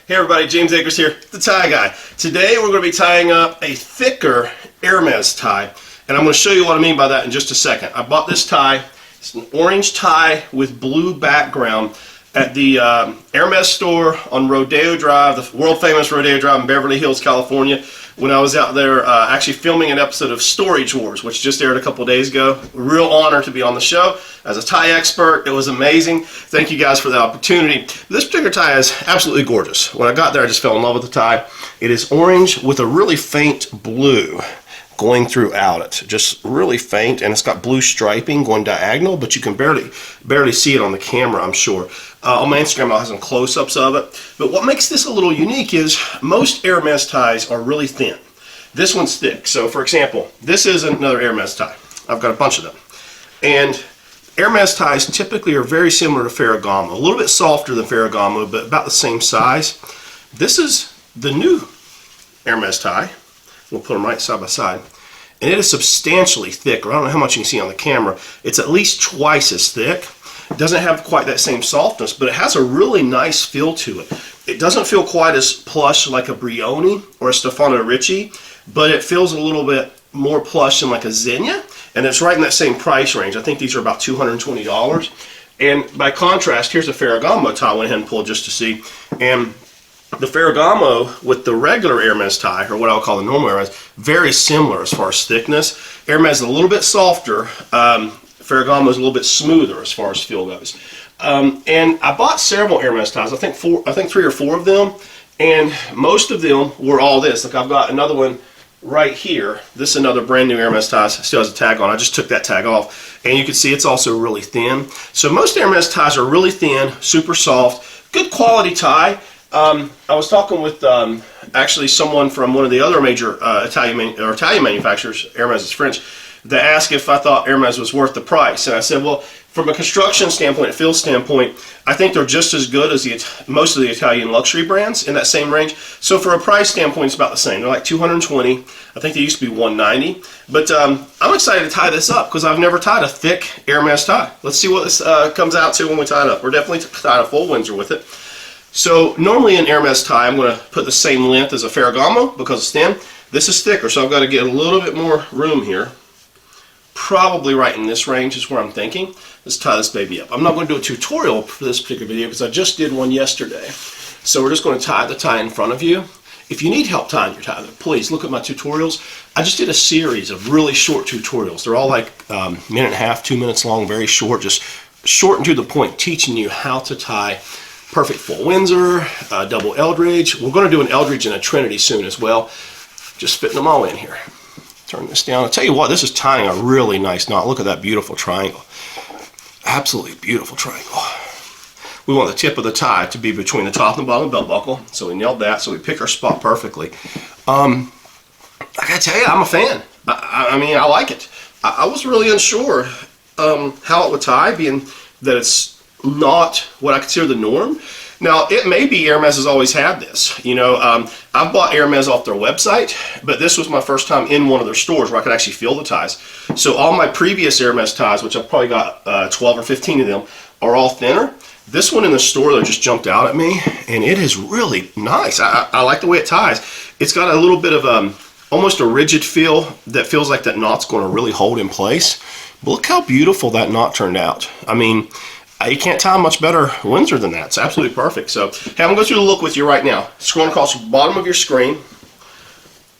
Hey everybody, James Akers here, the tie guy. Today we're going to be tying up a thicker Hermès tie, and I'm going to show you what I mean by that in just a second. I bought this tie. It's an orange tie with blue background at the Hermès store on Rodeo Drive, the world famous Rodeo Drive in Beverly Hills, California, when I was out there actually filming an episode of Storage Wars, which just aired a couple days ago. Real honor to be on the show as a tie expert. It was amazing. Thank you guys for the opportunity. This particular tie is absolutely gorgeous. When I got there, I just fell in love with the tie. It is orange with a really faint blue going throughout it, just really faint, and it's got blue striping going diagonal, but you can barely see it on the camera, I'm sure. On my Instagram I'll have some close-ups of it, but what makes this a little unique is most Hermès ties are really thin. This one's thick. So for example, this is another Hermès tie. I've got a bunch of them, and Hermès ties typically are very similar to Ferragamo, a little bit softer than Ferragamo, but about the same size. This is the new Hermès tie. We'll put them right side by side, and it is substantially thicker. I don't know how much you can see on the camera. It's at least twice as thick. It doesn't have quite that same softness, but it has a really nice feel to it. It doesn't feel quite as plush like a Brioni or a Stefano Ricci, but it feels a little bit more plush than like a Zegna, and it's right in that same price range. I think these are about $220. And by contrast, here's a Ferragamo tie I went ahead and pulled just to see, and the Ferragamo with the regular Hermès tie, or what I'll call the normal Hermès, very similar as far as thickness. Hermès is a little bit softer. Ferragamo is a little bit smoother as far as feel goes. And I bought several Hermès ties. I think 3 or 4 of them, and most of them were all this. Like I've got another one right here. This is another brand new Hermès tie. Still has a tag on. I just took that tag off, and you can see it's also really thin. So most Hermès ties are really thin, super soft, good quality tie. I was talking with actually someone from one of the other major Italian manufacturers, Hermès is French, that asked if I thought Hermès was worth the price. And I said, well, from a construction standpoint, a feel standpoint, I think they're just as good as most of the Italian luxury brands in that same range. So for a price standpoint, it's about the same. They're like $220. I think they used to be $190. But I'm excited to tie this up because I've never tied a thick Hermès tie. Let's see what this comes out to when we tie it up. We're definitely tying a full Windsor with it. So normally in Hermès tie, I'm going to put the same length as a Ferragamo because it's thin. This is thicker, so I've got to get a little bit more room here. Probably right in this range is where I'm thinking. Let's tie this baby up. I'm not going to do a tutorial for this particular video because I just did one yesterday. So we're just going to tie the tie in front of you. If you need help tying your tie, please look at my tutorials. I just did a series of really short tutorials. They're all like minute and a half, 2 minutes long, very short, just short and to the point, teaching you how to tie perfect full Windsor, double Eldridge. We're going to do an Eldridge and a Trinity soon as well. Just fitting them all in here. Turn this down. I'll tell you what, this is tying a really nice knot. Look at that beautiful triangle. Absolutely beautiful triangle. We want the tip of the tie to be between the top and the bottom of the belt buckle. So we nailed that. So we pick our spot perfectly. I gotta tell you, I'm a fan. I mean, I like it. I was really unsure how it would tie, being that it's not what I consider the norm. Now, it may be Hermès has always had this. You know, I've bought Hermès off their website, but this was my first time in one of their stores where I could actually feel the ties. So all my previous Hermès ties, which I've probably got 12 or 15 of them, are all thinner. This one in the store, though, just jumped out at me, and it is really nice. I like the way it ties. It's got a little bit of almost a rigid feel that feels like that knot's going to really hold in place. But look how beautiful that knot turned out. I mean, you can't tie much better Windsor than that. It's absolutely perfect. So, hey, I'm going to go through the look with you right now. Scrolling across the bottom of your screen.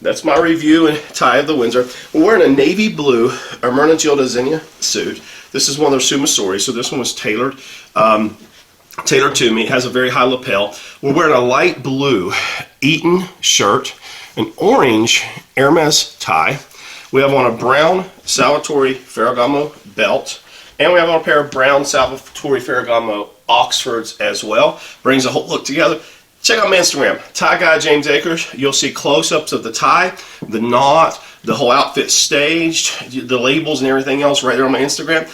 That's my review and tie of the Windsor. We're wearing a navy blue Ermenegildo Zegna suit. This is one of their Sumasoris, so this one was tailored to me. It has a very high lapel. We're wearing a light blue Eton shirt, an orange Hermès tie. We have on a brown Salvatore Ferragamo belt. And we have on a pair of brown Salvatore Ferragamo Oxfords as well. Brings the whole look together. Check out my Instagram, Tie Guy James Akers. You'll see close-ups of the tie, the knot, the whole outfit staged, the labels and everything else right there on my Instagram.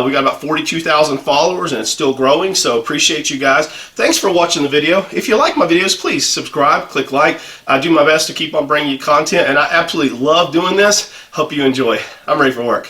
We got about 42,000 followers and it's still growing, so appreciate you guys. Thanks for watching the video. If you like my videos, please subscribe, click like. I do my best to keep on bringing you content, and I absolutely love doing this. Hope you enjoy. I'm ready for work.